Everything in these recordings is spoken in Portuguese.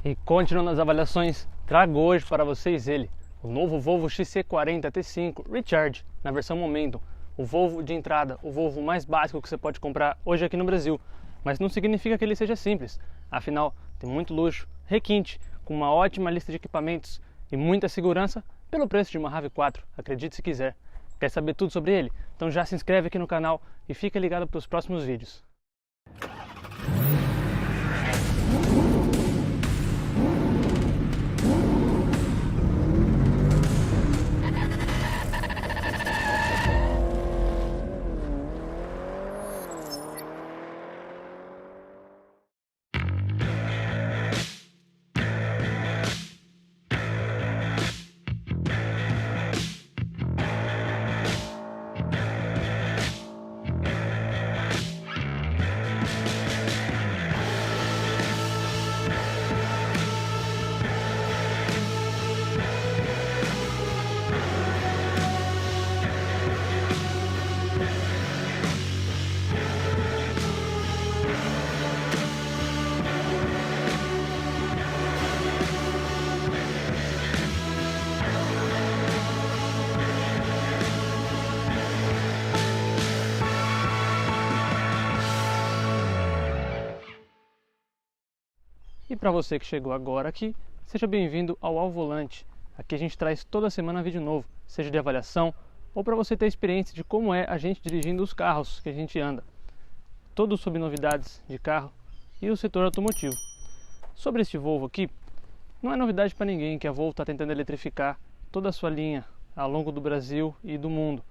E continuando as avaliações, trago hoje para vocês ele, o novo Volvo XC40 T5 Recharge, na versão Momentum, o Volvo de entrada, o Volvo mais básico que você pode comprar hoje aqui no Brasil. Mas não significa que ele seja simples, afinal tem muito luxo, requinte, com uma ótima lista de equipamentos e muita segurança pelo preço de uma RAV4, acredite se quiser. Quer saber tudo sobre ele? Então já se inscreve aqui no canal e fica ligado para os próximos vídeos. E para você que chegou agora aqui, seja bem-vindo ao Volante. Aqui a gente traz toda semana vídeo novo, seja de avaliação ou para você ter experiência de como é a gente dirigindo os carros que a gente anda. Todos sobre novidades de carro e o setor automotivo. Sobre este Volvo aqui, não é novidade para ninguém que a Volvo está tentando eletrificar toda a sua linha ao longo do Brasil e do mundo.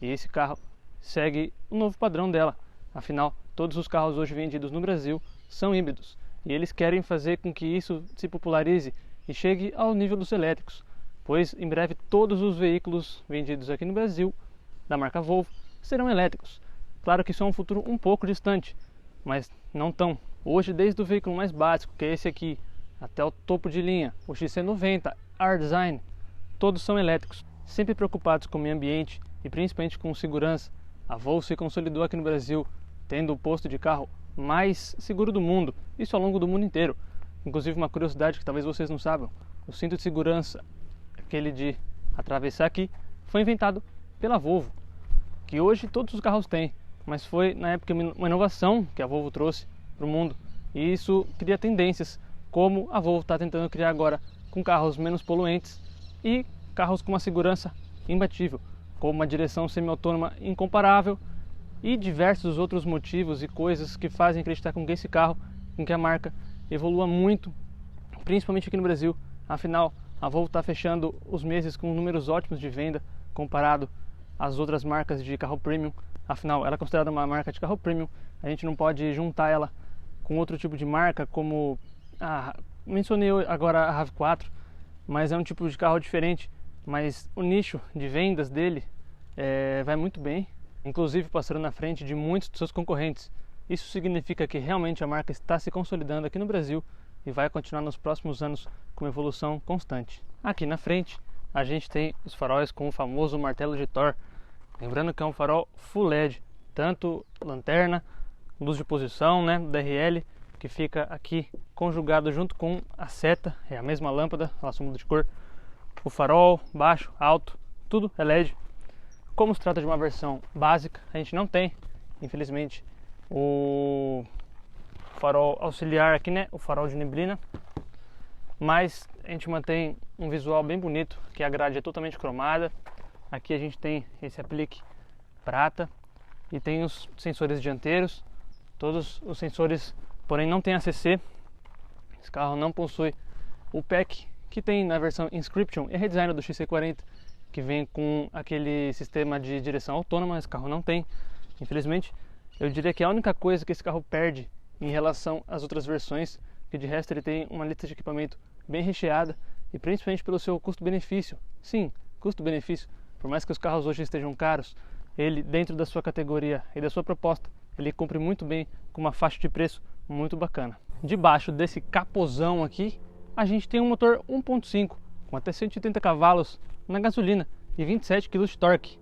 E esse carro segue o novo padrão dela. Afinal, todos os carros hoje vendidos no Brasil são híbridos. E eles querem fazer com que isso se popularize e chegue ao nível dos elétricos, pois em breve todos os veículos vendidos aqui no Brasil, da marca Volvo, serão elétricos. Claro que isso é um futuro um pouco distante, mas não tão. Hoje, desde o veículo mais básico, que é esse aqui, até o topo de linha, o XC90, R-Design, todos são elétricos. Sempre preocupados com o meio ambiente e principalmente com segurança, a Volvo se consolidou aqui no Brasil, tendo o posto de carro mais seguro do mundo, isso ao longo do mundo inteiro. Inclusive, uma curiosidade que talvez vocês não saibam, o cinto de segurança, aquele de atravessar aqui, foi inventado pela Volvo, que hoje todos os carros têm, mas foi na época uma inovação que a Volvo trouxe para o mundo, e isso cria tendências, como a Volvo está tentando criar agora com carros menos poluentes e carros com uma segurança imbatível, com uma direção semi-autônoma incomparável, e diversos outros motivos e coisas que fazem acreditar com que esse carro, com que a marca evolua muito, principalmente aqui no Brasil. Afinal, a Volvo está fechando os meses com números ótimos de venda comparado às outras marcas de carro premium. Afinal, ela é considerada uma marca de carro premium, a gente não pode juntar ela com outro tipo de marca, como mencionei agora a RAV4, mas é um tipo de carro diferente, mas o nicho de vendas dele vai muito bem, inclusive passando na frente de muitos de seus concorrentes. Isso significa que realmente a marca está se consolidando aqui no Brasil e vai continuar nos próximos anos com uma evolução constante. Aqui na frente a gente tem os faróis com o famoso martelo de Thor, lembrando que é um farol Full LED, tanto lanterna, luz de posição, DRL, que fica aqui conjugado junto com a seta, é a mesma lâmpada, ela só muda de cor, o farol, baixo, alto, tudo é LED. Como se trata de uma versão básica, a gente não tem, infelizmente, o farol auxiliar aqui, o farol de neblina, mas a gente mantém um visual bem bonito, que a grade é totalmente cromada. Aqui a gente tem esse aplique prata e tem os sensores dianteiros, todos os sensores, porém não tem ACC. Esse carro não possui o PEC que tem na versão Inscription e redesign do XC40, que vem com aquele sistema de direção autônoma. Esse carro não tem, infelizmente. Eu diria que a única coisa que esse carro perde em relação às outras versões, que de resto ele tem uma lista de equipamento bem recheada, e principalmente pelo seu custo-benefício. Sim, custo-benefício. Por mais que os carros hoje estejam caros, ele, dentro da sua categoria e da sua proposta, ele cumpre muito bem com uma faixa de preço muito bacana. Debaixo desse capozão aqui, a gente tem um motor 1.5 com até 180 cavalos na gasolina e 27 kg de torque,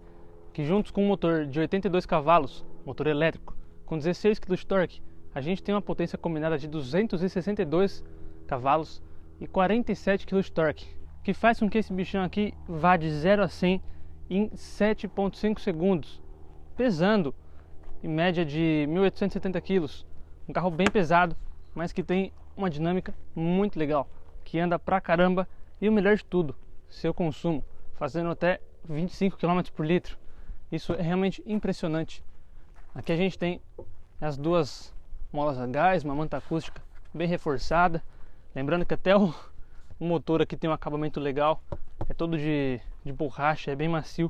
que juntos com um motor de 82 cavalos, motor elétrico, com 16 kg de torque, a gente tem uma potência combinada de 262 cavalos, e 47 kg de torque, que faz com que esse bichão aqui vá de 0 a 100 em 7,5 segundos, pesando em média de 1.870 kg. Um carro bem pesado, mas que tem uma dinâmica muito legal, que anda pra caramba e o melhor de tudo, seu consumo, fazendo até 25 km por litro. Isso é realmente impressionante. Aqui a gente tem as duas molas a gás, uma manta acústica bem reforçada. Lembrando que até o motor aqui tem um acabamento legal, é todo de borracha, é bem macio,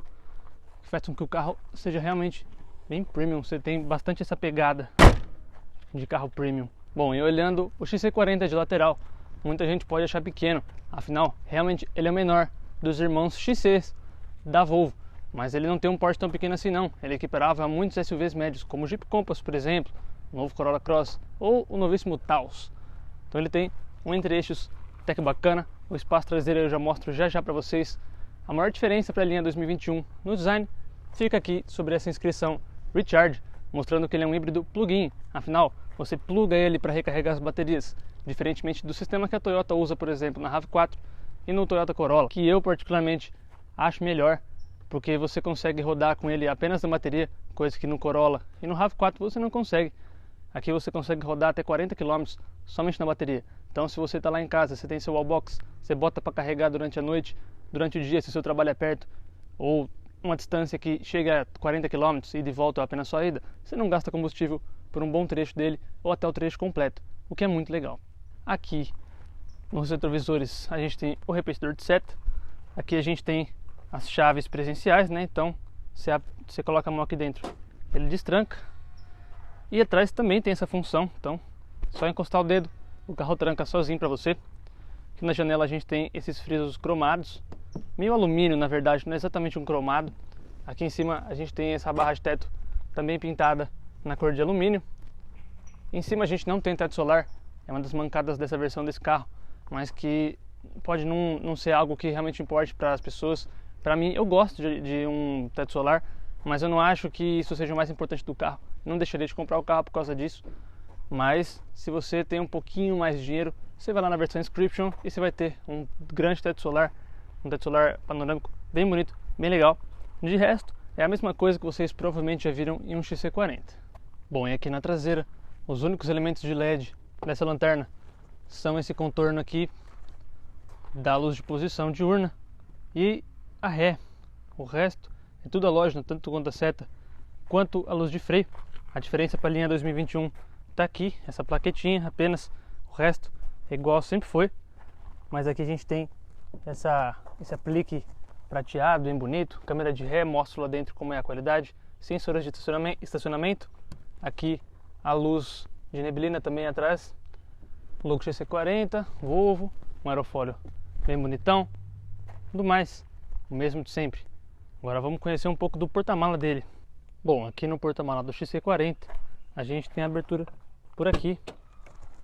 que faz com que o carro seja realmente bem premium. Você tem bastante essa pegada de carro premium. Bom, e olhando o XC40 de lateral, muita gente pode achar pequeno, afinal, realmente ele é o menor dos irmãos XCs da Volvo, mas ele não tem um porte tão pequeno assim não. Ele é equiparável a muitos SUVs médios, como o Jeep Compass, por exemplo, o novo Corolla Cross ou o novíssimo Taos. Então ele tem um entre-eixos até que bacana. O espaço traseiro eu já mostro já para vocês. A maior diferença para a linha 2021 no design fica aqui sobre essa inscrição Recharge, mostrando que ele é um híbrido plug-in. Afinal, você pluga ele para recarregar as baterias, diferentemente do sistema que a Toyota usa, por exemplo, na RAV4 e no Toyota Corolla, que eu particularmente acho melhor, porque você consegue rodar com ele apenas na bateria, coisa que no Corolla e no RAV4 você não consegue. Aqui você consegue rodar até 40 km somente na bateria. Então se você está lá em casa, você tem seu wallbox, você bota para carregar durante a noite, durante o dia, se o seu trabalho é perto, ou uma distância que chega a 40 km e de volta apenas só a ida, você não gasta combustível por um bom trecho dele ou até o trecho completo, o que é muito legal. Aqui nos retrovisores a gente tem o repetidor de seta, aqui a gente tem as chaves presenciais, né? Então você coloca a mão aqui dentro, ele destranca, e atrás também tem essa função, então só encostar o dedo, o carro tranca sozinho para você. Aqui na janela a gente tem esses frisos cromados, meio alumínio na verdade, não é exatamente um cromado. Aqui em cima a gente tem essa barra de teto também pintada na cor de alumínio. Em cima a gente não tem teto solar, é uma das mancadas dessa versão desse carro, mas que pode não ser algo que realmente importe para as pessoas. Para mim, eu gosto de um teto solar, mas eu não acho que isso seja o mais importante do carro. Não deixaria de comprar o carro por causa disso. Mas se você tem um pouquinho mais de dinheiro, você vai lá na versão Inscription e você vai ter um grande teto solar panorâmico bem bonito, bem legal. De resto, é a mesma coisa que vocês provavelmente já viram em um XC40. Bom, e aqui na traseira, os únicos elementos de LED dessa lanterna são esse contorno aqui da luz de posição diurna e a ré. O resto é tudo halógeno, tanto quanto a seta quanto a luz de freio. A diferença para a linha 2021 está aqui, essa plaquetinha apenas. O resto é igual sempre foi, mas aqui a gente tem esse aplique prateado, bem bonito. Câmera de ré, mostro lá dentro como é a qualidade. Sensores de estacionamento. Aqui a luz de neblina também atrás. Logo XC40, Volvo, um aerofólio bem bonitão. Tudo mais, o mesmo de sempre. Agora vamos conhecer um pouco do porta-mala dele. Bom, aqui no porta-mala do XC40 a gente tem a abertura por aqui.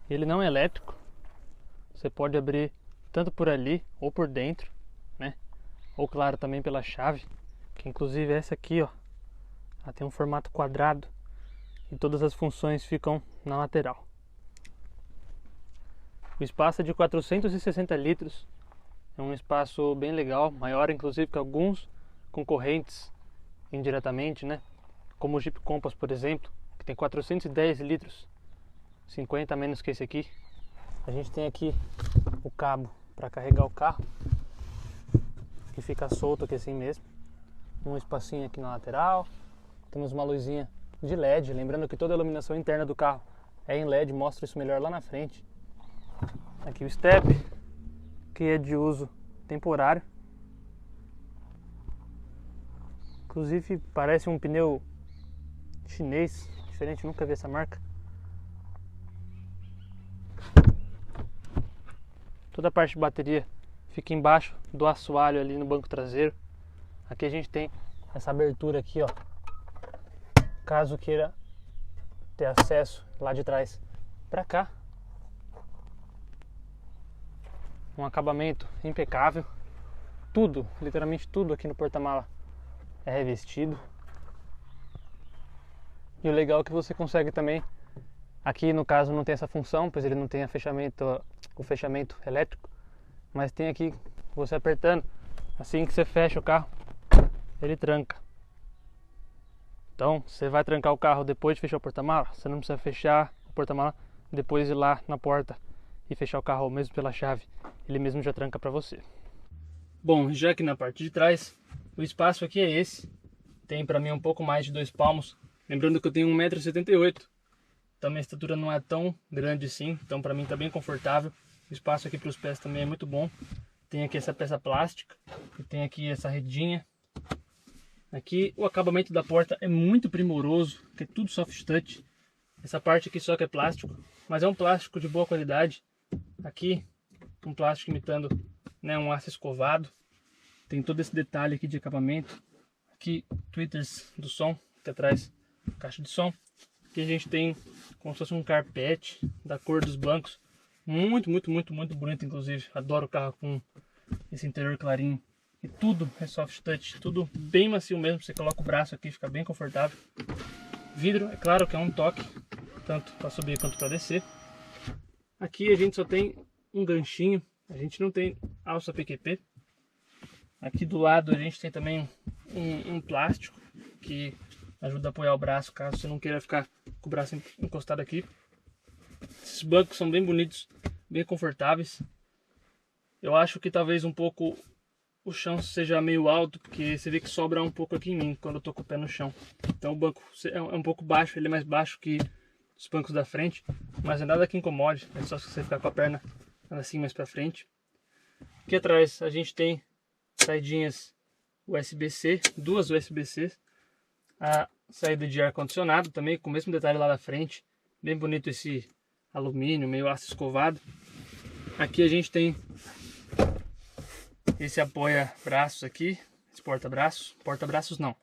Ele não é elétrico, você pode abrir tanto por ali ou por dentro, né? Ou claro, também pela chave, que inclusive essa aqui, ó, ela tem um formato quadrado e todas as funções ficam na lateral. O espaço é de 460 litros, é um espaço bem legal, maior inclusive que alguns concorrentes indiretamente, né? Como o Jeep Compass, por exemplo, que tem 410 litros, 50 a menos que esse aqui. A gente tem aqui o cabo para carregar o carro, que fica solto aqui assim mesmo. Um espacinho aqui na lateral. Temos uma luzinha de LED, lembrando que toda a iluminação interna do carro é em LED, mostra isso melhor lá na frente. Aqui o step, que é de uso temporário. Inclusive parece um pneu chinês, diferente, nunca vi essa marca. Toda a parte de bateria fica embaixo do assoalho ali no banco traseiro. Aqui a gente tem essa abertura aqui, ó, caso queira ter acesso lá de trás para cá. Um acabamento impecável. Tudo, literalmente tudo aqui no porta-mala é revestido. E o legal é que você consegue também, aqui no caso não tem essa função, pois ele não tem o fechamento elétrico, mas tem aqui, você apertando, assim que você fecha o carro, ele tranca. Então, você vai trancar o carro depois de fechar o porta-mala, você não precisa fechar o porta-mala depois ir lá na porta e fechar o carro mesmo pela chave, ele mesmo já tranca para você. Bom, já que na parte de trás, o espaço aqui é esse, tem para mim um pouco mais de 2 palmos, lembrando que eu tenho 1,78 m, então minha estatura não é tão grande assim, então para mim está bem confortável. O espaço aqui para os pés também é muito bom, tem aqui essa peça plástica, e tem aqui essa redinha. Aqui o acabamento da porta é muito primoroso, que é tudo soft touch. Essa parte aqui só que é plástico, mas é um plástico de boa qualidade. Aqui um plástico imitando, né, um aço escovado. Tem todo esse detalhe aqui de acabamento. Aqui tweeters do som, aqui atrás caixa de som. Aqui a gente tem como se fosse um carpete da cor dos bancos. Muito bonito, inclusive. Adoro o carro com esse interior clarinho. E tudo é soft touch, tudo bem macio mesmo. Você coloca o braço aqui, fica bem confortável. Vidro, é claro que é um toque, tanto para subir quanto para descer. Aqui a gente só tem um ganchinho, a gente não tem alça PQP. Aqui do lado a gente tem também um plástico que ajuda a apoiar o braço, caso você não queira ficar com o braço encostado aqui. Esses bancos são bem bonitos, bem confortáveis. Eu acho que talvez um pouco o chão seja meio alto, porque você vê que sobra um pouco aqui em mim quando eu tô com o pé no chão. Então o banco é um pouco baixo, ele é mais baixo que os bancos da frente, mas não é nada que incomode, é só você ficar com a perna assim mais pra frente. Aqui atrás a gente tem saidinhas USB-C, 2 USB-C, a saída de ar-condicionado também, com o mesmo detalhe lá da frente, bem bonito esse alumínio, meio aço escovado. Aqui a gente tem esse apoia-braços aqui, esse porta-braços não,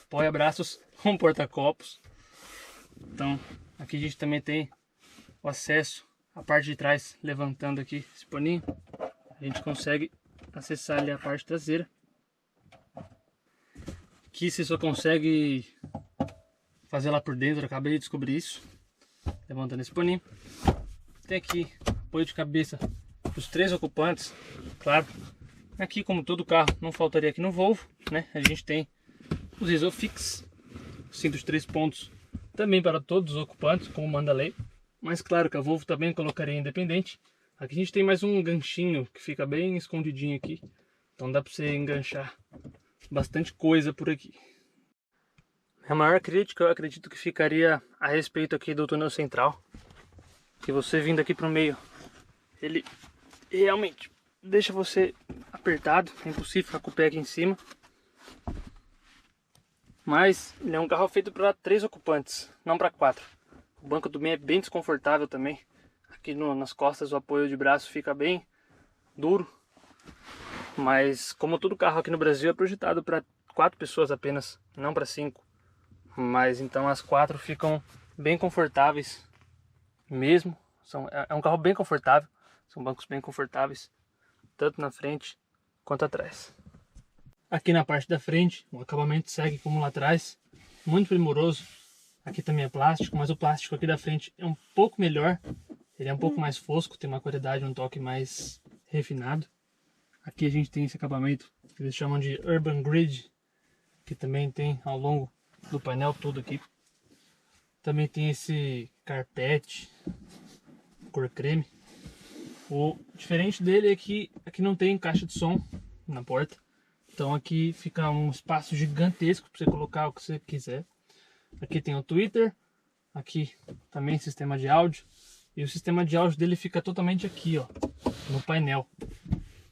apoia-braços com porta-copos. Então aqui a gente também tem o acesso à parte de trás, levantando aqui esse paninho, a gente consegue acessar ali a parte traseira. Aqui você só consegue fazer lá por dentro, eu acabei de descobrir isso, levantando esse paninho. Tem aqui apoio de cabeça para os 3 ocupantes, claro. Aqui, como todo carro, não faltaria aqui no Volvo, né? A gente tem os Isofix, cinto de 3 pontos, também para todos os ocupantes, como manda a lei. Mas claro que a Volvo também colocaria independente. Aqui a gente tem mais um ganchinho que fica bem escondidinho aqui, então dá para você enganchar bastante coisa por aqui. A maior crítica eu acredito que ficaria a respeito aqui do túnel central, que você vindo aqui para o meio, ele realmente deixa você apertado, é impossível ficar com o pé aqui em cima. Mas ele é um carro feito para 3 ocupantes, não para 4. O banco do meio é bem desconfortável também. Aqui nas costas o apoio de braço fica bem duro. Mas como todo carro aqui no Brasil é projetado para 4 pessoas apenas, não para 5. Mas então as 4 ficam bem confortáveis mesmo. É um carro bem confortável, são bancos bem confortáveis, tanto na frente quanto atrás. Aqui na parte da frente, o acabamento segue como lá atrás, muito primoroso. Aqui também é plástico, mas o plástico aqui da frente é um pouco melhor. Ele é um pouco mais fosco, tem uma qualidade, um toque mais refinado. Aqui a gente tem esse acabamento que eles chamam de Urban Grid, que também tem ao longo do painel todo aqui. Também tem esse carpete, cor creme. O diferente dele é que aqui não tem caixa de som na porta. Então aqui fica um espaço gigantesco para você colocar o que você quiser. Aqui tem o Twitter, aqui também sistema de áudio. E o sistema de áudio dele fica totalmente aqui, ó, no painel.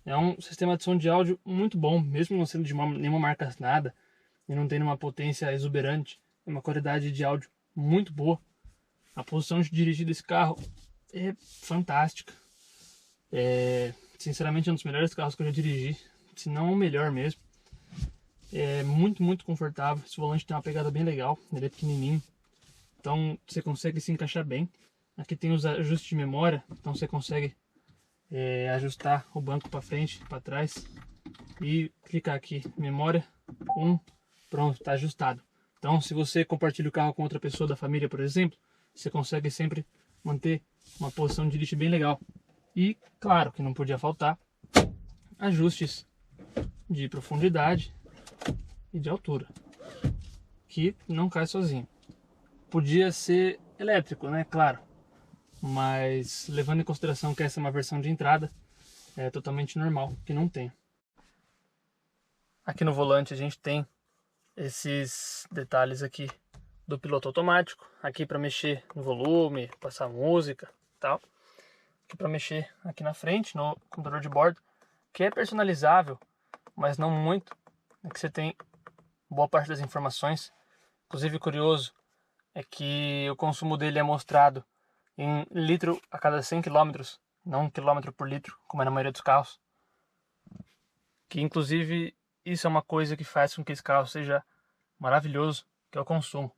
É um sistema de som de áudio muito bom, mesmo não sendo de nenhuma marca nada. E não tendo uma potência exuberante. É uma qualidade de áudio muito boa. A posição de dirigir desse carro é fantástica. Sinceramente é um dos melhores carros que eu já dirigi, se não o melhor mesmo. É muito confortável. Esse volante tem uma pegada bem legal, ele é pequenininho, então você consegue se encaixar bem. Aqui tem os ajustes de memória, então você consegue ajustar o banco para frente, para trás e clicar aqui, memória 1, pronto, está ajustado. Então se você compartilha o carro com outra pessoa da família, por exemplo, você consegue sempre manter uma posição de dirigir bem legal. E claro que não podia faltar ajustes de profundidade e de altura, que não cai sozinho. Podia ser elétrico, né? Claro, mas levando em consideração que essa é uma versão de entrada, é totalmente normal que não tenha. Aqui no volante a gente tem esses detalhes aqui do piloto automático, aqui para mexer no volume, passar música e tal. Aqui para mexer aqui na frente no computador de bordo, que é personalizável, mas não muito, é que você tem boa parte das informações. Inclusive, curioso é que o consumo dele é mostrado em litro a cada 100 km, não quilômetro por litro, como é na maioria dos carros. Que inclusive isso é uma coisa que faz com que esse carro seja maravilhoso, que é o consumo.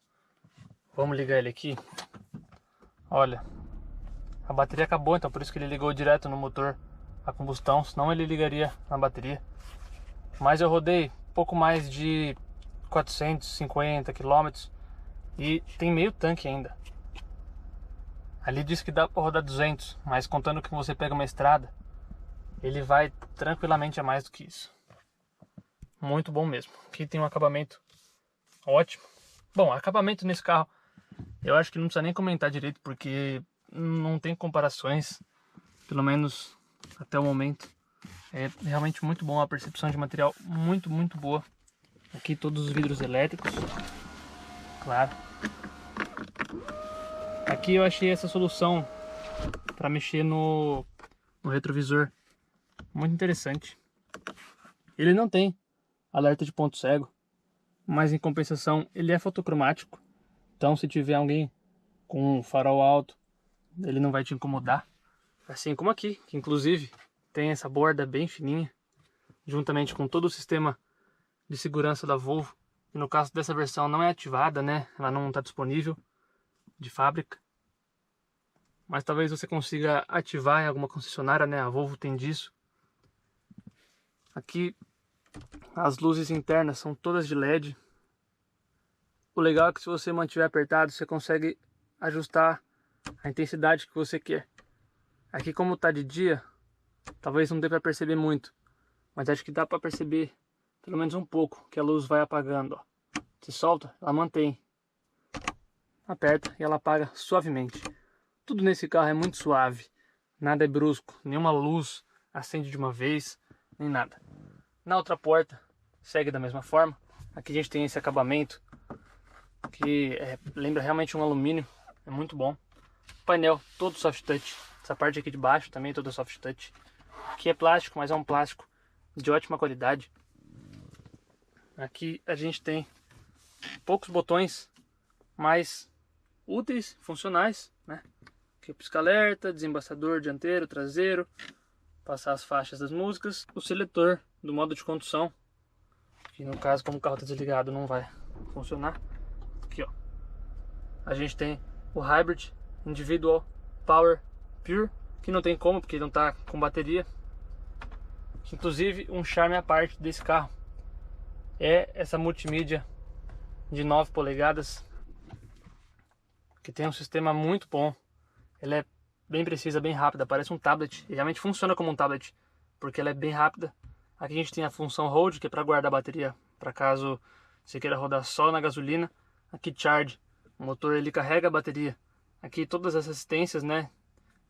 Vamos ligar ele aqui. Olha, a bateria acabou, então por isso que ele ligou direto no motor a combustão, senão ele ligaria na bateria. Mas eu rodei pouco mais de 450 km e tem meio tanque ainda. Ali diz que dá para rodar 200, mas contando que você pega uma estrada, ele vai tranquilamente a mais do que isso. Muito bom mesmo. Aqui tem um acabamento ótimo. Bom, acabamento nesse carro, eu acho que não precisa nem comentar direito, porque não tem comparações, pelo menos até o momento. É realmente muito bom, a percepção de material muito boa. Aqui todos os vidros elétricos, claro. Aqui eu achei essa solução para mexer no retrovisor muito interessante. Ele não tem alerta de ponto cego, mas em compensação ele é fotocromático. Então se tiver alguém com um farol alto, ele não vai te incomodar. Assim como aqui, que inclusive tem essa borda bem fininha, juntamente com todo o sistema de segurança da Volvo. E no caso dessa versão não é ativada, né? Ela não está disponível de fábrica. Mas talvez você consiga ativar em alguma concessionária, né? A Volvo tem disso. Aqui as luzes internas são todas de LED. O legal é que se você mantiver apertado, você consegue ajustar a intensidade que você quer. Aqui como está de dia, talvez não dê para perceber muito, mas acho que dá para perceber pelo menos um pouco, que a luz vai apagando. Ó. Você solta, ela mantém. Aperta e ela apaga suavemente. Tudo nesse carro é muito suave, nada é brusco, nenhuma luz acende de uma vez, nem nada. Na outra porta segue da mesma forma. Aqui a gente tem esse acabamento que lembra realmente um alumínio, é muito bom. O painel todo soft touch, essa parte aqui de baixo também é toda soft touch. Aqui é plástico, mas é um plástico de ótima qualidade. Aqui a gente tem poucos botões, mas úteis, funcionais, né? Aqui o pisca-alerta, desembaçador dianteiro, traseiro, passar as faixas das músicas, o seletor do modo de condução, que no caso, como o carro está desligado, não vai funcionar. Aqui, ó, a gente tem o Hybrid Individual Power Pure, que não tem como, porque não está com bateria. Inclusive, um charme à parte desse carro é essa multimídia de 9 polegadas, que tem um sistema muito bom. Ela é bem precisa, bem rápida, parece um tablet, e realmente funciona como um tablet, porque ela é bem rápida. Aqui a gente tem a função Hold, que é para guardar a bateria, para caso você queira rodar só na gasolina. Aqui Charge, o motor ele carrega a bateria. Aqui todas as assistências, né,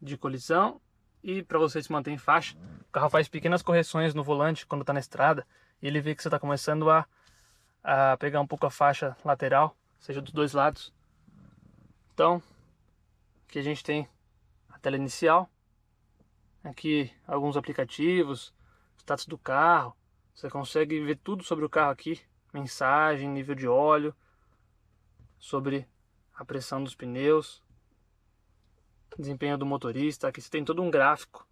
de colisão, e para você se manter em faixa. O carro faz pequenas correções no volante quando está na estrada, e ele vê que você está começando a pegar um pouco a faixa lateral, seja dos dois lados. Então, aqui a gente tem a tela inicial, aqui alguns aplicativos, status do carro, você consegue ver tudo sobre o carro aqui, mensagem, nível de óleo, sobre a pressão dos pneus, desempenho do motorista. Aqui você tem todo um gráfico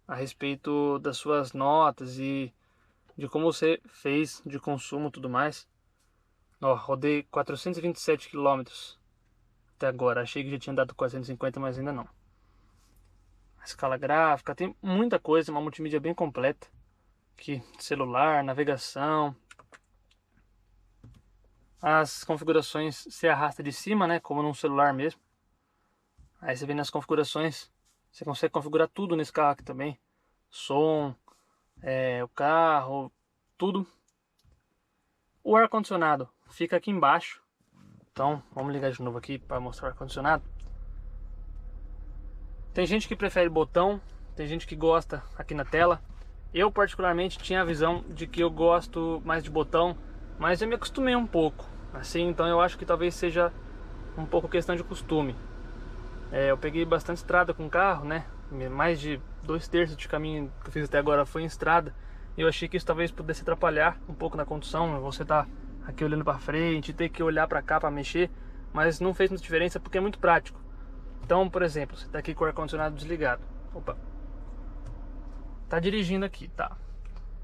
a respeito das suas notas e de como você fez de consumo e tudo mais. Ó, rodei 427 km até agora, achei que já tinha dado 450, mas ainda não. A escala gráfica, tem muita coisa, uma multimídia bem completa. Aqui, celular, navegação. As configurações se arrasta de cima, né, como num celular mesmo. Aí você vem nas configurações, você consegue configurar tudo nesse carro aqui também. Som, o carro, tudo. O ar-condicionado fica aqui embaixo. Então, vamos ligar de novo aqui para mostrar o ar-condicionado. Tem gente que prefere botão, tem gente que gosta aqui na tela. Eu particularmente tinha a visão de que eu gosto mais de botão, mas eu me acostumei um pouco, assim, então eu acho que talvez seja um pouco questão de costume. Eu peguei bastante estrada com o carro, né? Mais de 2/3 de caminho que eu fiz até agora foi em estrada. E eu achei que isso talvez pudesse atrapalhar um pouco na condução. Você tá aqui olhando para frente, ter que olhar para cá para mexer, mas não fez muita diferença porque é muito prático. Então, por exemplo, você tá aqui com o ar-condicionado desligado. Opa. Tá dirigindo aqui, tá?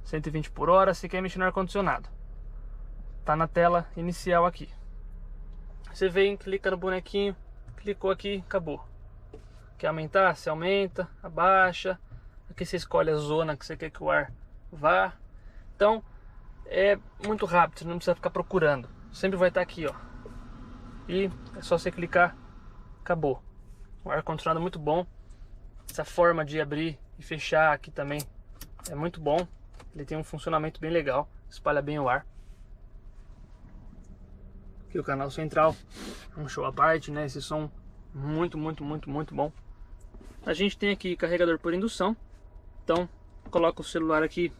120 por hora, você quer mexer no ar-condicionado. Tá na tela inicial aqui. Você vem, clica no bonequinho, clicou aqui, acabou. Quer aumentar? Você aumenta, abaixa. Aqui você escolhe a zona que você quer que o ar vá. Então, é muito rápido, você não precisa ficar procurando. Sempre vai estar aqui, ó. E é só você clicar, acabou. O ar-condicionado é muito bom. Essa forma de abrir e fechar aqui também é muito bom. Ele tem um funcionamento bem legal, espalha bem o ar. Aqui o canal central, um show à parte, né? Esse som muito bom. A gente tem aqui carregador por indução. Então, coloca o celular aqui,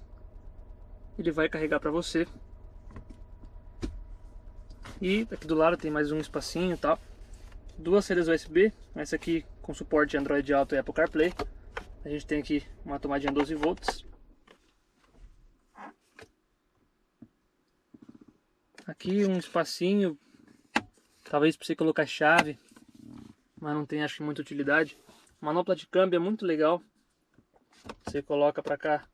ele vai carregar para você. E aqui do lado tem mais um espacinho e tal. Duas saídas USB, essa aqui com suporte Android Auto e Apple CarPlay. A gente tem aqui uma tomadinha 12 volts. Aqui um espacinho, talvez para você colocar chave, mas não tem, acho que, muita utilidade. Manopla de câmbio é muito legal. Você coloca para cá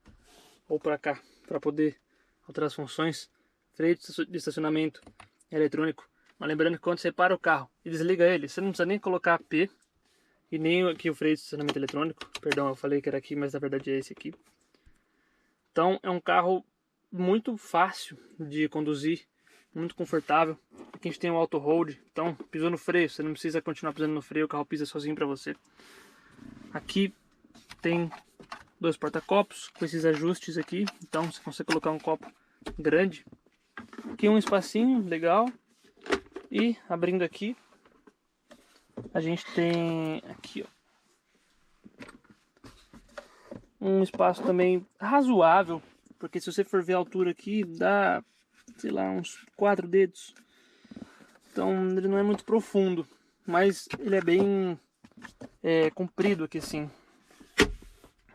ou para cá para poder alterar as funções. Freio de estacionamento eletrônico. Mas lembrando que quando você para o carro e desliga ele, você não precisa nem colocar P e nem aqui o freio de estacionamento eletrônico. Perdão, eu falei que era aqui, mas na verdade é esse aqui. Então é um carro muito fácil de conduzir, muito confortável. Aqui a gente tem o auto hold, então pisou no freio, você não precisa continuar pisando no freio, o carro pisa sozinho para você. Aqui tem dois porta-copos com esses ajustes aqui, então você consegue colocar um copo grande. Aqui um espacinho legal. E abrindo aqui, a gente tem aqui, ó, um espaço também razoável, porque se você for ver a altura aqui, dá, sei lá, uns 4 dedos. Então ele não é muito profundo, mas ele é bem comprido aqui assim.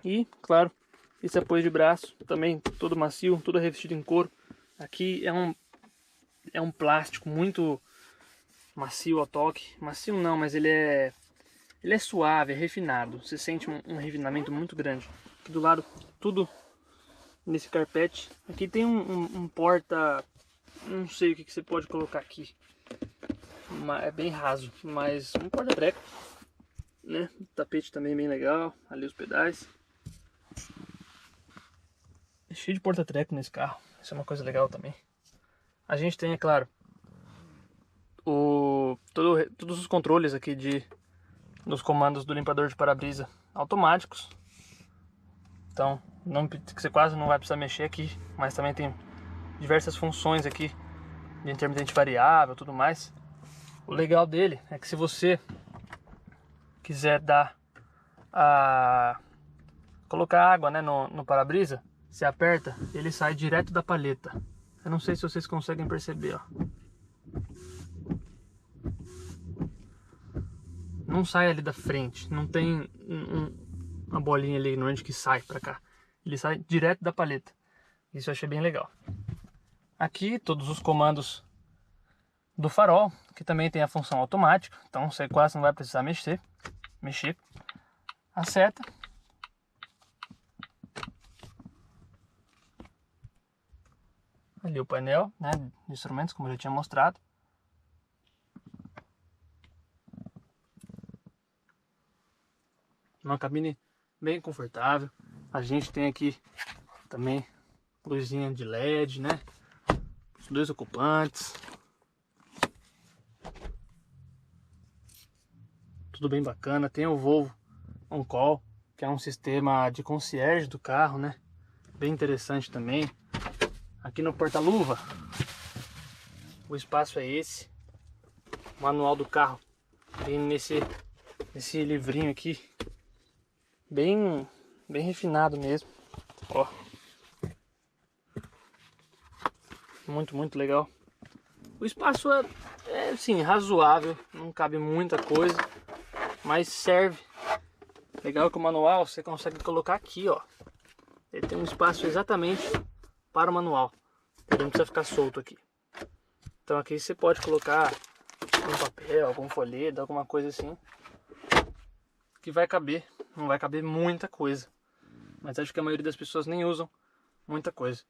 E, claro, esse apoio de braço também todo macio, todo revestido em couro. Aqui é um plástico muito macio ao toque. Macio não, mas ele é suave, é refinado. Você sente um refinamento muito grande. Aqui do lado, tudo nesse carpete. Aqui tem um porta... Não sei o que você pode colocar aqui. É bem raso, mas um porta-treco, né? O tapete também é bem legal. Ali os pedais. É cheio de porta-treco nesse carro. Isso é uma coisa legal também. A gente tem, é claro, todos os controles aqui dos comandos do limpador de para-brisa automáticos. Então, você quase não vai precisar mexer aqui, mas também tem diversas funções aqui de intermitente variável, tudo mais. O legal dele é que se você quiser colocar água, né, no para-brisa, você aperta, ele sai direto da palheta. Eu não sei se vocês conseguem perceber, ó. Não sai ali da frente, não tem uma bolinha ali no onde que sai pra cá. Ele sai direto da palheta. Isso eu achei bem legal. Aqui todos os comandos do farol, que também tem a função automática, então você quase não vai precisar mexer. A seta. Ali o painel, né, de instrumentos, como eu já tinha mostrado. Uma cabine bem confortável. A gente tem aqui também luzinha de LED, né? Os dois ocupantes. Tudo bem bacana. Tem o Volvo On Call, que é um sistema de concierge do carro, né? bem interessante também. Aqui no porta-luva, o espaço é esse. O manual do carro vem nesse livrinho aqui, bem refinado mesmo. Ó, muito legal. O espaço é assim, razoável, não cabe muita coisa, mas serve. Legal que o manual você consegue colocar aqui, ó. Ele tem um espaço exatamente para o manual. Ele não precisa ficar solto aqui. Então aqui você pode colocar um papel, algum folheto, alguma coisa assim, que vai caber. Não vai caber muita coisa, mas acho que a maioria das pessoas nem usam muita coisa.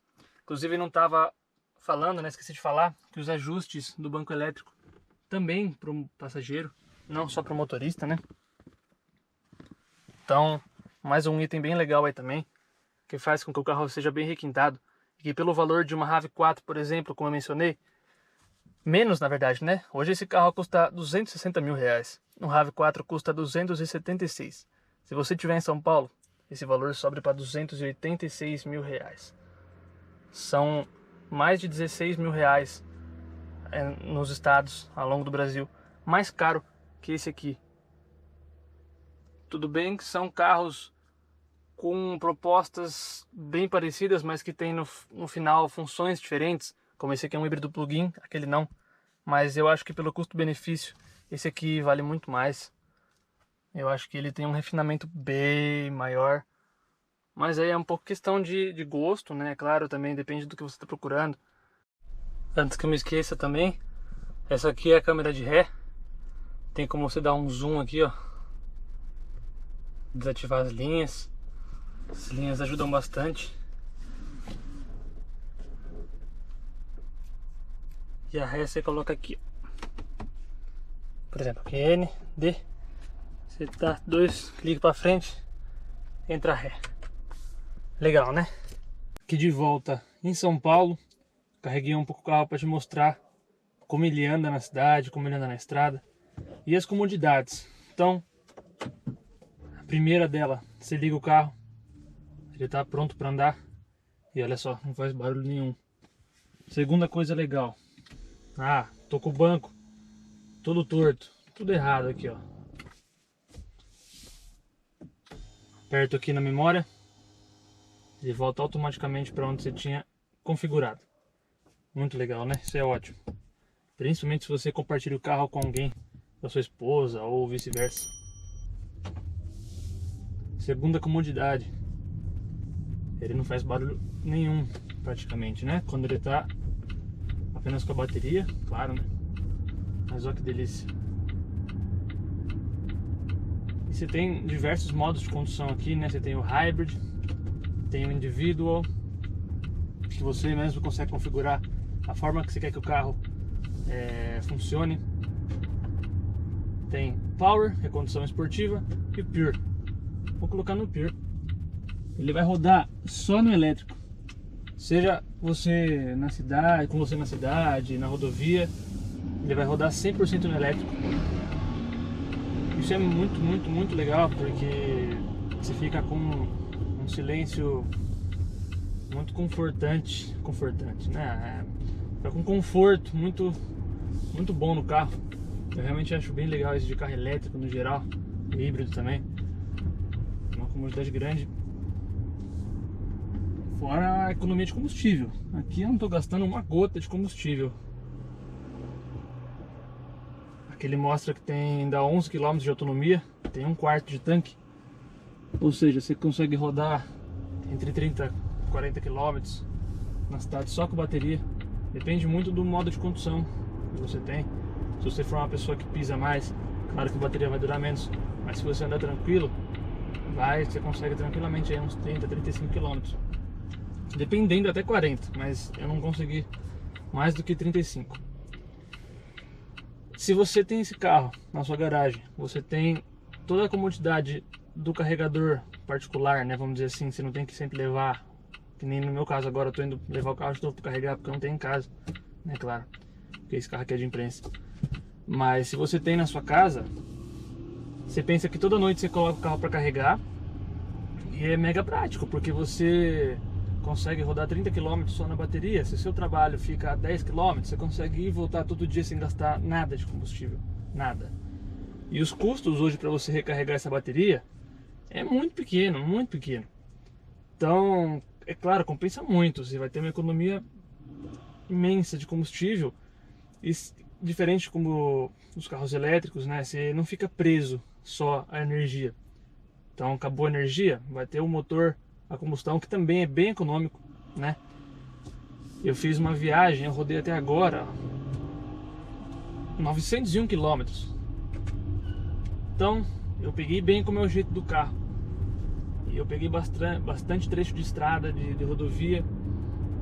Inclusive não estava falando, né? Esqueci de falar que os ajustes do banco elétrico também para o passageiro, não só para o motorista, né? Então, mais um item bem legal aí também, que faz com que o carro seja bem requintado. E que pelo valor de uma RAV4, por exemplo, como eu mencionei, menos na verdade, né? Hoje esse carro custa 260 mil reais. Um RAV4 custa 276. Se você estiver em São Paulo, esse valor sobe para 286 mil reais. São mais de 16 mil reais nos estados ao longo do Brasil. Mais caro que esse aqui. Tudo bem que são carros com propostas bem parecidas, mas que tem no final funções diferentes. Como esse aqui é um híbrido plug-in, aquele não. Mas eu acho que pelo custo-benefício, esse aqui vale muito mais. Eu acho que ele tem um refinamento bem maior. Mas aí é um pouco questão de gosto, né? Claro, também depende do que você está procurando. Antes que eu me esqueça também, essa aqui é a câmera de ré. Tem como você dar um zoom aqui, ó. Desativar as linhas. As linhas ajudam bastante. E a ré você coloca aqui, ó. Por exemplo, aqui N, D. Você dá 2 cliques para frente, entra a ré. Legal, né? Aqui de volta em São Paulo, carreguei um pouco o carro para te mostrar como ele anda na cidade, como ele anda na estrada e as comodidades. Então, a primeira dela, você liga o carro, ele está pronto para andar e olha só, não faz barulho nenhum. Segunda coisa legal, tô com o banco todo torto, tudo errado aqui, ó. Aperto aqui na memória, ele volta automaticamente para onde você tinha configurado. Muito legal, né? Isso é ótimo. Principalmente se você compartilha o carro com alguém, da sua esposa ou vice-versa. Segunda comodidade, ele não faz barulho nenhum praticamente, né? Quando ele está apenas com a bateria, claro, né? Mas olha que delícia. E você tem diversos modos de condução aqui, né? Você tem o Hybrid, tem o Individual, que você mesmo consegue configurar a forma que você quer que o carro funcione. Tem Power, que é condução esportiva, e o Pure. Vou colocar no Pure. Ele vai rodar só no elétrico. Seja você na cidade, com você na cidade, na rodovia, ele vai rodar 100% no elétrico. Isso é muito legal, porque você fica com um silêncio muito confortante, né? Fica com conforto muito bom no carro. Eu realmente acho bem legal esse de carro elétrico no geral, e híbrido também. Uma comodidade grande. Fora a economia de combustível. Aqui eu não estou gastando uma gota de combustível. Aqui ele mostra que tem ainda 11 km de autonomia, tem 1/4 de tanque. Ou seja, você consegue rodar entre 30 e 40 km na cidade só com bateria. Depende muito do modo de condução que você tem. Se você for uma pessoa que pisa mais, claro que a bateria vai durar menos. Mas se você andar tranquilo, você consegue tranquilamente aí uns 30, 35 km. Dependendo até 40, mas eu não consegui mais do que 35. Se você tem esse carro na sua garagem, você tem toda a comodidade do carregador particular, né? Vamos dizer assim, você não tem que sempre levar, que nem no meu caso agora eu tô indo levar o carro de novo para carregar porque eu não tenho em casa, né? Claro, porque esse carro aqui é de imprensa. Mas se você tem na sua casa, você pensa que toda noite você coloca o carro para carregar e é mega prático, porque você consegue rodar 30 km só na bateria. Se o seu trabalho fica a 10 km, você consegue ir e voltar todo dia sem gastar nada de combustível, nada. E os custos hoje para você recarregar essa bateria é muito pequeno, muito pequeno. Então, é claro, compensa muito. Você vai ter uma economia imensa de combustível. E diferente como os carros elétricos, né? Você não fica preso só à energia. Então, acabou a energia, vai ter o motor a combustão, que também é bem econômico, né? Eu fiz uma viagem, eu rodei até agora 901 km. Então, eu peguei bem com o meu jeito do carro. E eu peguei bastante trecho de estrada, de rodovia.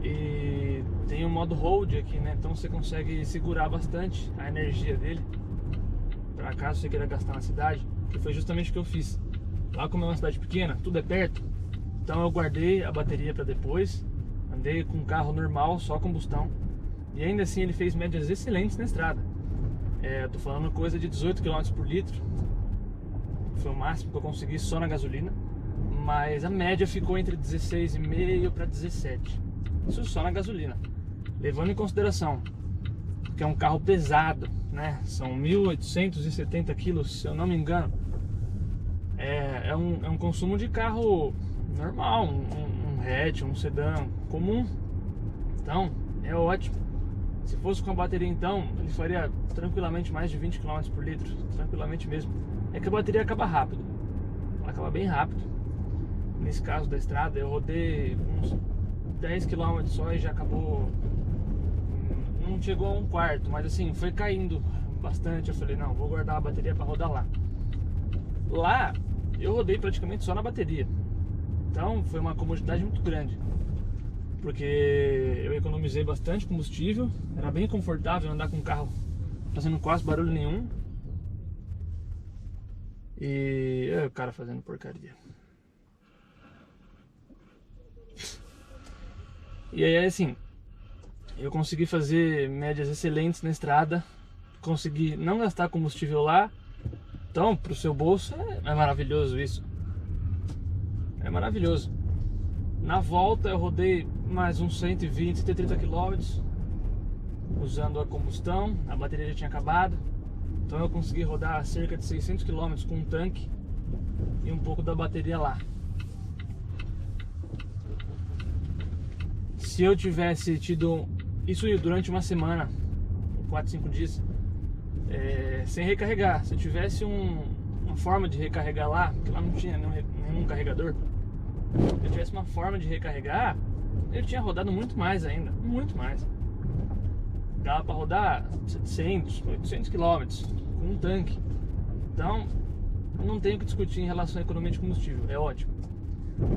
E tem o modo Hold aqui, né? Então você consegue segurar bastante a energia dele, para caso você queira gastar na cidade. Que foi justamente o que eu fiz. Lá como é uma cidade pequena, tudo é perto. Então eu guardei a bateria para depois. Andei com um carro normal, só combustão. E ainda assim ele fez médias excelentes na estrada. Eu tô falando coisa de 18 km por litro. Foi o máximo que eu consegui só na gasolina. Mas a média ficou entre 16,5 para 17. Isso só na gasolina. Levando em consideração que é um carro pesado, né? São 1.870 quilos, se eu não me engano. É um consumo de carro normal, um hatch, um sedã comum. Então, é ótimo. Se fosse com a bateria então, ele faria tranquilamente mais de 20 km por litro, tranquilamente mesmo. É que a bateria acaba rápido, ela acaba bem rápido. Nesse caso da estrada, eu rodei uns 10 km só e já acabou. Não chegou a um quarto, mas assim, foi caindo bastante. Eu falei, não, vou guardar a bateria para rodar lá. Lá, eu rodei praticamente só na bateria. Então, foi uma comodidade muito grande. Porque eu economizei bastante combustível. Era bem confortável andar com o carro fazendo quase barulho nenhum. E o cara fazendo porcaria. E aí assim, eu consegui fazer médias excelentes na estrada. Consegui não gastar combustível lá. Então, pro seu bolso é maravilhoso isso. É maravilhoso. Na volta eu rodei mais uns 120, 130 km usando a combustão. A bateria já tinha acabado. Então eu consegui rodar cerca de 600 km com um tanque e um pouco da bateria lá. Se eu tivesse tido isso durante uma semana, 4, 5 dias, sem recarregar, se eu tivesse uma forma de recarregar lá, porque lá não tinha nenhum carregador, se eu tivesse uma forma de recarregar, eu tinha rodado muito mais ainda, muito mais. Dava para rodar 700, 800 km com um tanque. Então, não tenho o que discutir em relação à economia de combustível, é ótimo.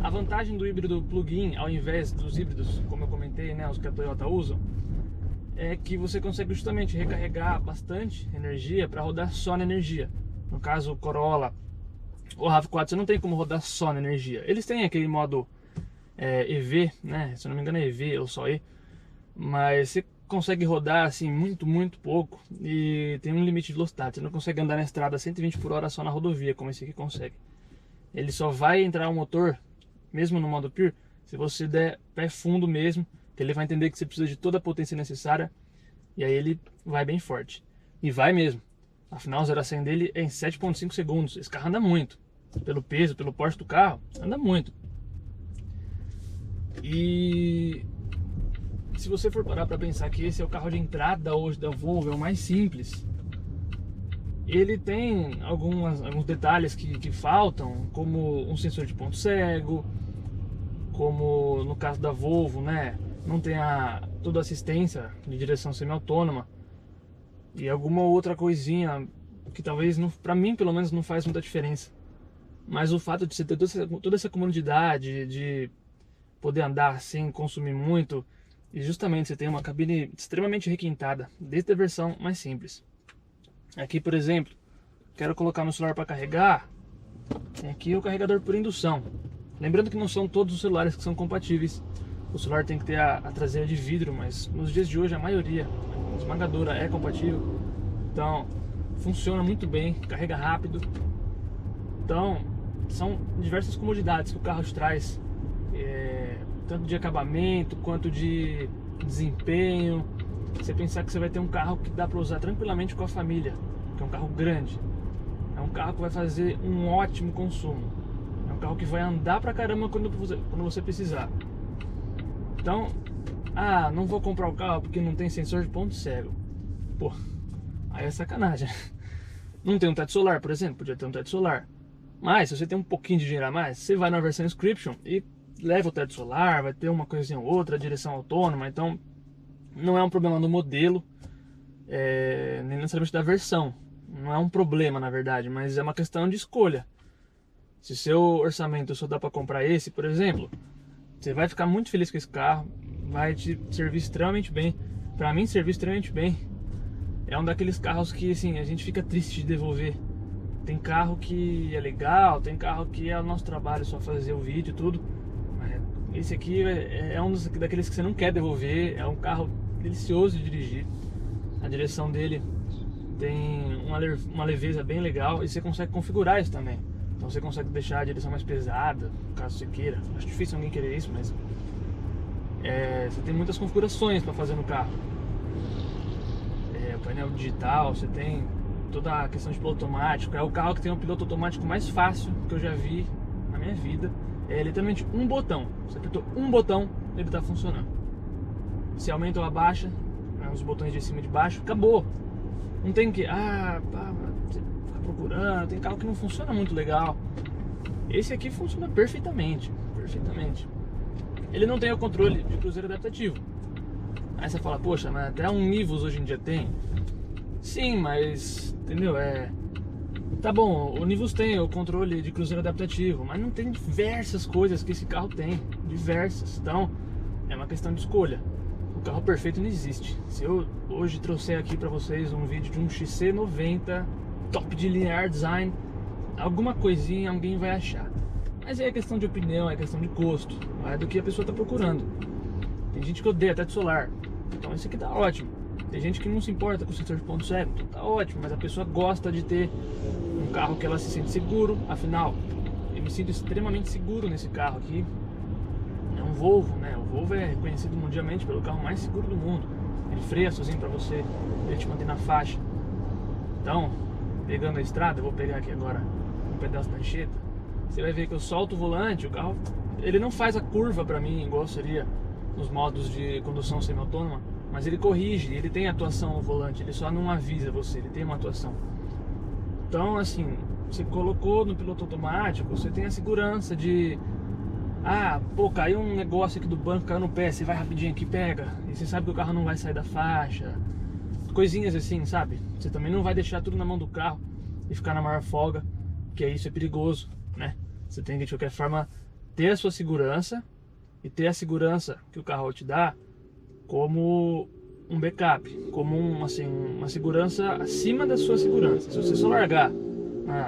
A vantagem do híbrido plug-in, ao invés dos híbridos, como eu comentei, né, os que a Toyota usam, é que você consegue justamente recarregar bastante energia para rodar só na energia. No caso, o Corolla ou RAV4, você não tem como rodar só na energia. Eles têm aquele modo EV, né? Se eu não me engano é EV ou só E, mas você consegue rodar assim muito, muito pouco e tem um limite de velocidade. Você não consegue andar na estrada a 120 por hora só na rodovia, como esse aqui consegue. Ele só vai entrar o motor, mesmo no modo Pure, se você der pé fundo mesmo, que ele vai entender que você precisa de toda a potência necessária e aí ele vai bem forte. E vai mesmo. Afinal, o 0 a 100 dele é em 7,5 segundos. Esse carro anda muito. Pelo peso, pelo porte do carro, anda muito. E se você for parar para pensar que esse é o carro de entrada hoje da Volvo, é o mais simples, ele tem alguns detalhes que faltam, como um sensor de ponto cego, como no caso da Volvo, né, não tem toda a assistência de direção semi-autônoma e alguma outra coisinha que talvez, para mim pelo menos, não faz muita diferença. Mas o fato de você ter toda essa comodidade de poder andar sem consumir muito, e justamente você tem uma cabine extremamente requintada, desde a versão mais simples. Aqui, por exemplo, quero colocar meu celular para carregar, tem aqui o carregador por indução. Lembrando que não são todos os celulares que são compatíveis. O celular tem que ter a traseira de vidro, mas nos dias de hoje a maioria, a esmagadora, é compatível. Então, funciona muito bem, carrega rápido. Então, são diversas comodidades que o carro te traz tanto de acabamento quanto de desempenho. Você pensar que você vai ter um carro que dá para usar tranquilamente com a família, que é um carro grande, é um carro que vai fazer um ótimo consumo, é um carro que vai andar pra caramba quando você precisar. Então, não vou comprar o carro porque não tem sensor de ponto cego. Pô, aí é sacanagem. Não tem um teto solar, por exemplo, podia ter um teto solar. Mas se você tem um pouquinho de dinheiro a mais, você vai na versão Inscription e leva o teto solar, vai ter uma coisinha ou outra, direção autônoma. Então não é um problema do modelo, nem necessariamente da versão. Não é um problema, na verdade, mas é uma questão de escolha. Se seu orçamento só dá para comprar esse, por exemplo, você vai ficar muito feliz com esse carro, vai te servir extremamente bem. Para mim, serviu extremamente bem. É um daqueles carros que assim, a gente fica triste de devolver. Tem carro que é legal, tem carro que é o nosso trabalho, só fazer o vídeo e tudo. Mas esse aqui é um daqueles que você não quer devolver. É um carro delicioso de dirigir. A direção dele tem uma leveza bem legal e você consegue configurar isso também. Então você consegue deixar a direção mais pesada, caso você queira. Acho difícil alguém querer isso, mas você tem muitas configurações para fazer no carro. O painel digital, você tem toda a questão de piloto automático. É o carro que tem um piloto automático mais fácil que eu já vi na minha vida. É literalmente um botão. Você apertou um botão, ele está funcionando. Se aumenta ou abaixa, os botões de cima e de baixo, acabou. Não tem que você ficar procurando. Tem carro que não funciona muito legal. Esse aqui funciona perfeitamente. Perfeitamente. Ele não tem o controle de cruzeiro adaptativo. Aí você fala, poxa, mas até um Nivus hoje em dia tem. Sim, mas, entendeu? Tá bom, o Nivus tem o controle de cruzeiro adaptativo, mas não tem diversas coisas que esse carro tem. Diversas. Então, é uma questão de escolha. O carro perfeito não existe. Se eu hoje trouxer aqui pra vocês um vídeo de um XC90 top de linear design, alguma coisinha alguém vai achar. Mas aí é questão de opinião, é questão de gosto, é do que a pessoa tá procurando. Tem gente que odeia teto solar, então esse aqui tá ótimo. Tem gente que não se importa com o sensor de ponto cego, então tá ótimo. Mas a pessoa gosta de ter um carro que ela se sente seguro. Afinal, eu me sinto extremamente seguro nesse carro aqui. É um Volvo, né? O Volvo é reconhecido mundialmente pelo carro mais seguro do mundo. Ele freia sozinho pra você, ele te mantém na faixa. Então, pegando a estrada, eu vou pegar aqui agora um pedaço da Anchieta. Você vai ver que eu solto o volante, o carro ele não faz a curva pra mim igual seria nos modos de condução semi-autônoma, mas ele corrige, ele tem atuação no volante, ele só não avisa você, ele tem uma atuação. Então assim, você colocou no piloto automático, você tem a segurança de caiu um negócio aqui do banco, caiu no pé, você vai rapidinho aqui e pega, e você sabe que o carro não vai sair da faixa, coisinhas assim, sabe? Você também não vai deixar tudo na mão do carro e ficar na maior folga, que isso é perigoso, né? Você tem que de qualquer forma ter a sua segurança e ter a segurança que o carro te dá como um backup, como uma segurança acima da sua segurança. Se você só largar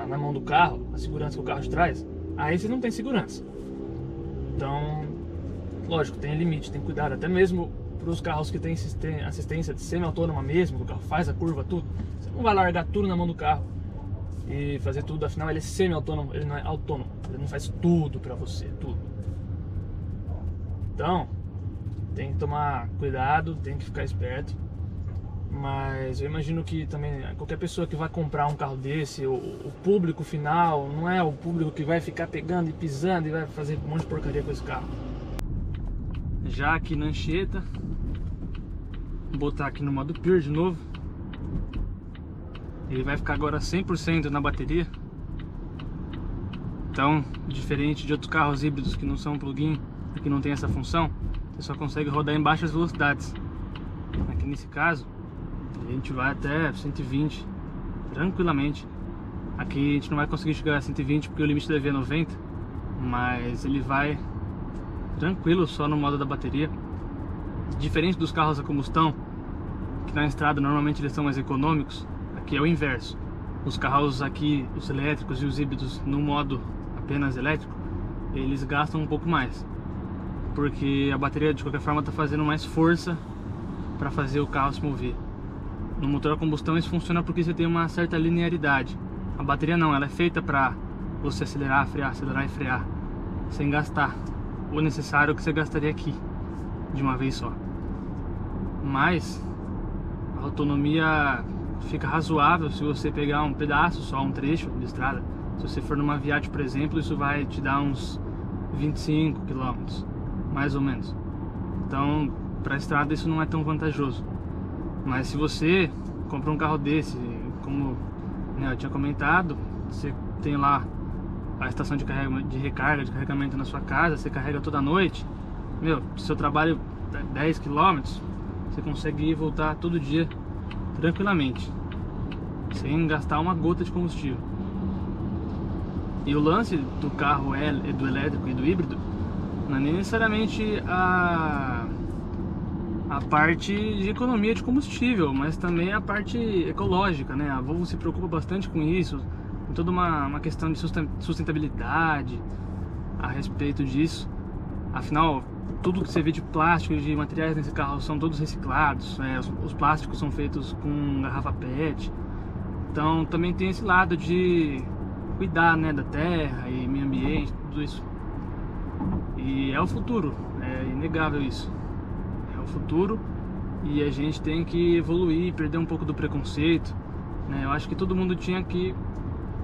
na mão do carro, a segurança que o carro te traz, aí você não tem segurança. Então, lógico, tem limite, tem cuidado, até mesmo para os carros que tem assistência de semi-autônoma mesmo, que o carro faz a curva, tudo. Você não vai largar tudo na mão do carro e fazer tudo, afinal ele é semi-autônomo, ele não é autônomo, ele não faz tudo para você, tudo. Então, tem que tomar cuidado, tem que ficar esperto. Mas eu imagino que também qualquer pessoa que vai comprar um carro desse, o público final não é o público que vai ficar pegando e pisando e vai fazer um monte de porcaria com esse carro. Já aqui na Anchieta, vou botar aqui no modo Pure de novo. Ele vai ficar agora 100% na bateria. Então, diferente de outros carros híbridos que não são plug-in e que não tem essa função, você só consegue rodar em baixas velocidades. Aqui nesse caso, a gente vai até 120 tranquilamente. Aqui a gente não vai conseguir chegar a 120 porque o limite da via é 90, mas ele vai tranquilo só no modo da bateria. Diferente dos carros a combustão, que na estrada normalmente eles são mais econômicos, aqui é o inverso. Os carros aqui, os elétricos e os híbridos no modo apenas elétrico, eles gastam um pouco mais, porque a bateria de qualquer forma está fazendo mais força para fazer o carro se mover. No motor a combustão isso funciona porque você tem uma certa linearidade. A bateria não, ela é feita para você acelerar e frear sem gastar. o necessário que você gastaria aqui de uma vez só. Mas a autonomia fica razoável se você pegar um pedaço só, um trecho de estrada. Se você for numa viagem, por exemplo, isso vai te dar uns 25 km, mais ou menos. Então, para a estrada isso não é tão vantajoso. Mas se você compra um carro desse, como, né, eu tinha comentado, você tem lá a estação de recarga, de carregamento na sua casa, você carrega toda noite, seu trabalho é 10 km, você consegue ir e voltar todo dia tranquilamente, sem gastar uma gota de combustível. E o lance do carro do elétrico e do híbrido não é nem necessariamente a parte de economia de combustível, mas também a parte ecológica, né? A Volvo se preocupa bastante com isso, com toda uma questão de sustentabilidade a respeito disso. Afinal, tudo que você vê de plástico e de materiais nesse carro são todos reciclados, né? Os plásticos são feitos com garrafa PET. Então também tem esse lado de cuidar, né, da terra e meio ambiente, tudo isso. E é o futuro, é inegável isso. É o futuro e a gente tem que evoluir, perder um pouco do preconceito, né? Eu acho que todo mundo tinha que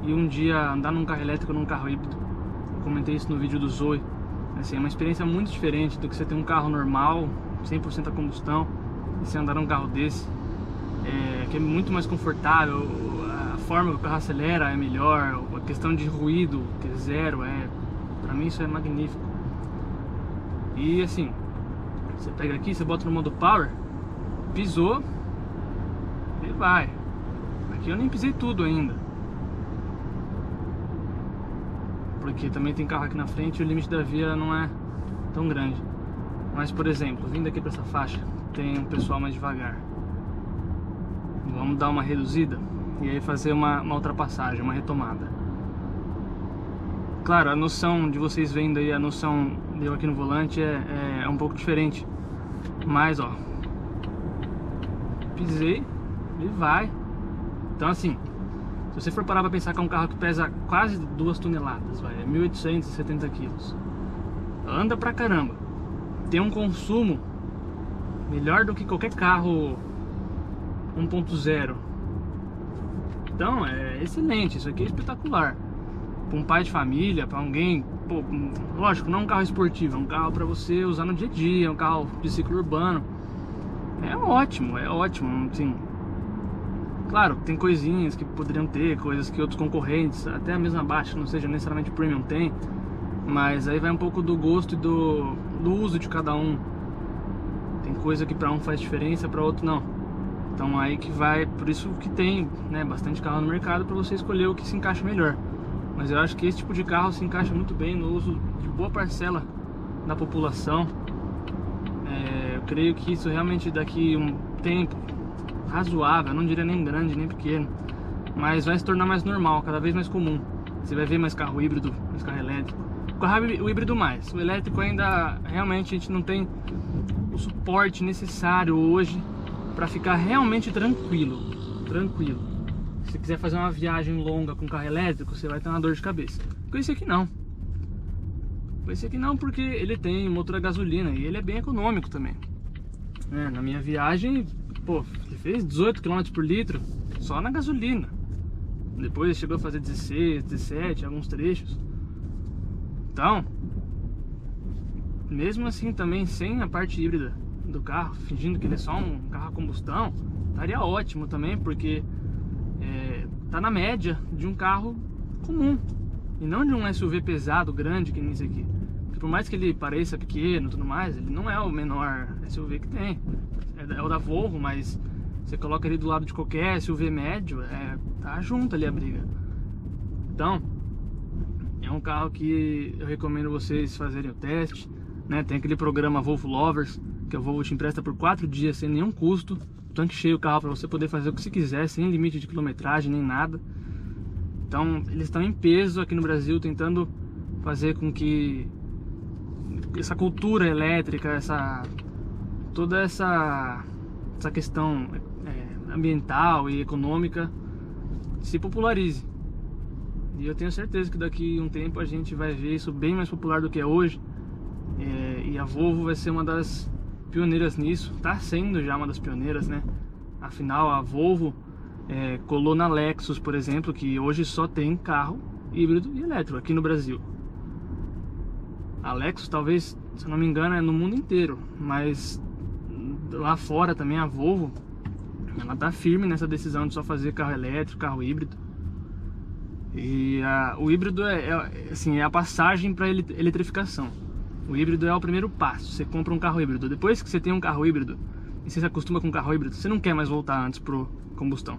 ir um dia andar num carro elétrico ou num carro híbrido. Eu comentei isso no vídeo do Zoe. Assim, é uma experiência muito diferente do que você ter um carro normal, 100% a combustão, e você andar num carro desse, que é muito mais confortável, a forma que o carro acelera é melhor, a questão de ruído, que é zero, pra mim isso é magnífico. E assim, você pega aqui, você bota no modo Power, pisou e vai. Aqui eu nem pisei tudo ainda, porque também tem carro aqui na frente e o limite da via não é tão grande. Mas, por exemplo, vindo aqui para essa faixa, tem um pessoal mais devagar. Vamos dar uma reduzida e aí fazer uma ultrapassagem, uma retomada. Claro, a noção de vocês vendo aí, a noção de eu aqui no volante é um pouco diferente. Mas, ó, pisei e vai. Então, assim, se você for parar pra pensar que é um carro que pesa quase 2 toneladas, é 1.870 quilos, anda pra caramba, tem um consumo melhor do que qualquer carro 1.0. Então é excelente, isso aqui é espetacular para um pai de família, para alguém, pô, lógico, não é um carro esportivo, é um carro para você usar no dia a dia, é um carro de ciclo urbano. É ótimo, assim. Claro, tem coisinhas que poderiam ter, coisas que outros concorrentes, até a mesma baixa, não seja necessariamente premium, tem. Mas aí vai um pouco do gosto e do uso de cada um. Tem coisa que para um faz diferença, para outro não. Então aí que vai, por isso que tem, né, bastante carro no mercado para você escolher o que se encaixa melhor. Mas eu acho que esse tipo de carro se encaixa muito bem no uso de boa parcela da população. Eu creio que isso realmente daqui um tempo razoável, não diria nem grande nem pequeno, mas vai se tornar mais normal, cada vez mais comum. Você vai ver mais carro híbrido, mais carro elétrico. O híbrido mais, o elétrico ainda realmente a gente não tem o suporte necessário hoje para ficar realmente tranquilo. Se você quiser fazer uma viagem longa com carro elétrico, você vai ter uma dor de cabeça. Com esse aqui não. Com esse aqui não, porque ele tem motor a gasolina e ele é bem econômico também. Na minha viagem, pô, ele fez 18 km por litro só na gasolina. Depois chegou a fazer 16, 17, alguns trechos. Então, mesmo assim também sem a parte híbrida do carro, fingindo que ele é só um carro a combustão, estaria ótimo também, porque tá na média de um carro comum e não de um SUV pesado, grande, que nem esse aqui. Porque por mais que ele pareça pequeno e tudo mais, ele não é o menor SUV que tem. É o da Volvo, mas você coloca ele do lado de qualquer SUV médio, tá junto ali a briga. Então, é um carro que eu recomendo vocês fazerem o teste, né? Tem aquele programa Volvo Lovers, que a Volvo te empresta por 4 dias sem nenhum custo, tanque cheio o carro para você poder fazer o que você quiser, sem limite de quilometragem nem nada. Então eles estão em peso aqui no Brasil tentando fazer com que essa cultura elétrica, toda essa questão ambiental e econômica se popularize. E eu tenho certeza que daqui a um tempo a gente vai ver isso bem mais popular do que é hoje. E a Volvo vai ser uma das pioneiras nisso, tá sendo já uma das pioneiras, né? Afinal, a Volvo colou na Lexus, por exemplo, que hoje só tem carro híbrido e elétrico aqui no Brasil. A Lexus, talvez, se eu não me engano, é no mundo inteiro, mas lá fora também a Volvo, ela tá firme nessa decisão de só fazer carro elétrico, carro híbrido. E o híbrido assim, é a passagem para eletrificação. O híbrido é o primeiro passo. Você compra um carro híbrido. Depois que você tem um carro híbrido e você se acostuma com um carro híbrido, você não quer mais voltar antes pro combustão.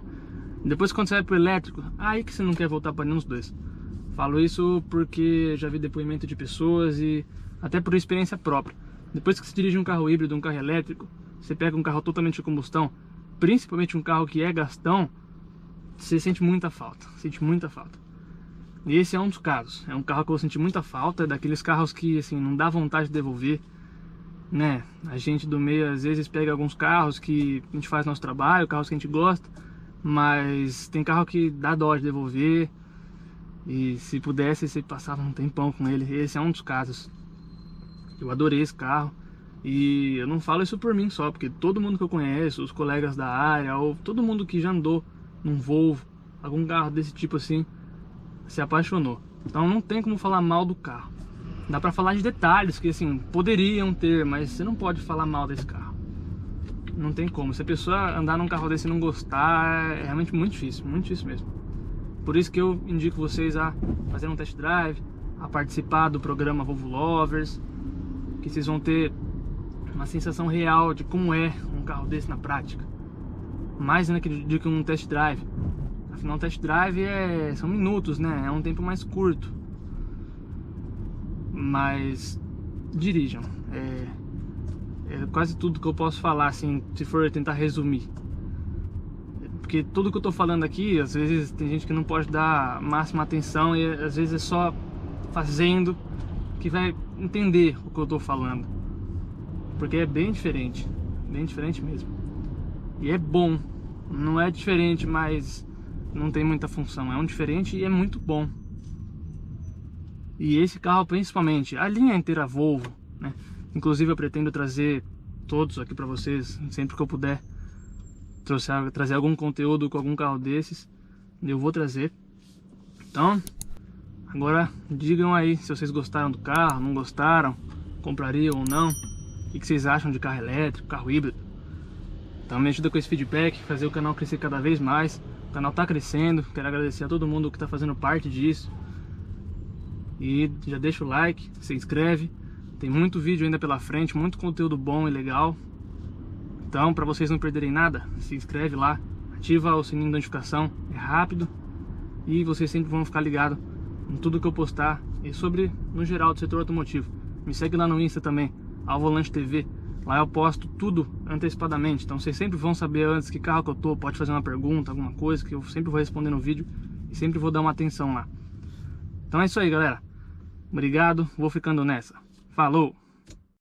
Depois, quando você vai pro elétrico, aí que você não quer voltar para nenhum dos dois. Falo isso porque já vi depoimento de pessoas e até por experiência própria. Depois que você dirige um carro híbrido, um carro elétrico, você pega um carro totalmente de combustão, principalmente um carro que é gastão, você sente muita falta. Sente muita falta. E esse é um dos casos. É um carro que eu senti muita falta, daqueles carros que assim não dá vontade de devolver, né? A gente do meio às vezes pega alguns carros que a gente faz nosso trabalho, carros que a gente gosta, mas tem carro que dá dó de devolver. E se pudesse, você passava um tempão com ele. Esse é um dos casos. Eu adorei esse carro. E eu não falo isso por mim só, porque todo mundo que eu conheço, os colegas da área, ou todo mundo que já andou num Volvo, algum carro desse tipo assim, se apaixonou. Então não tem como falar mal do carro. Dá pra falar de detalhes que assim, poderiam ter, mas você não pode falar mal desse carro. Não tem como. Se a pessoa andar num carro desse e não gostar, é realmente muito difícil mesmo. Por isso que eu indico vocês a fazer um test drive, a participar do programa Volvo Lovers, que vocês vão ter uma sensação real de como é um carro desse na prática. Mais ainda do que um test drive. Afinal, um test drive são minutos, né? É um tempo mais curto. Mas dirijam. É quase tudo que eu posso falar, assim, se for tentar resumir. Porque tudo que eu tô falando aqui, às vezes tem gente que não pode dar máxima atenção e às vezes é só fazendo que vai entender o que eu tô falando. Porque é bem diferente mesmo. E é bom, não é diferente, mas não tem muita função. É um diferente e é muito bom. E esse carro principalmente, a linha inteira Volvo, né? Inclusive eu pretendo trazer todos aqui pra vocês, sempre que eu puder. Trazer algum conteúdo com algum carro desses, eu vou trazer. Então, agora digam aí se vocês gostaram do carro, não gostaram, comprariam ou não, o que vocês acham de carro elétrico, carro híbrido. Então me ajuda com esse feedback, fazer o canal crescer cada vez mais. O canal tá crescendo, quero agradecer a todo mundo que tá fazendo parte disso. E já deixa o like, se inscreve, tem muito vídeo ainda pela frente, muito conteúdo bom e legal. Então, para vocês não perderem nada, se inscreve lá, ativa o sininho de notificação, é rápido e vocês sempre vão ficar ligados em tudo que eu postar e sobre, no geral, do setor automotivo. Me segue lá no Insta também, Ao Volante TV, lá eu posto tudo antecipadamente, então vocês sempre vão saber antes que carro que eu tô, pode fazer uma pergunta, alguma coisa, que eu sempre vou responder no vídeo e sempre vou dar uma atenção lá. Então é isso aí, galera. Obrigado, vou ficando nessa. Falou!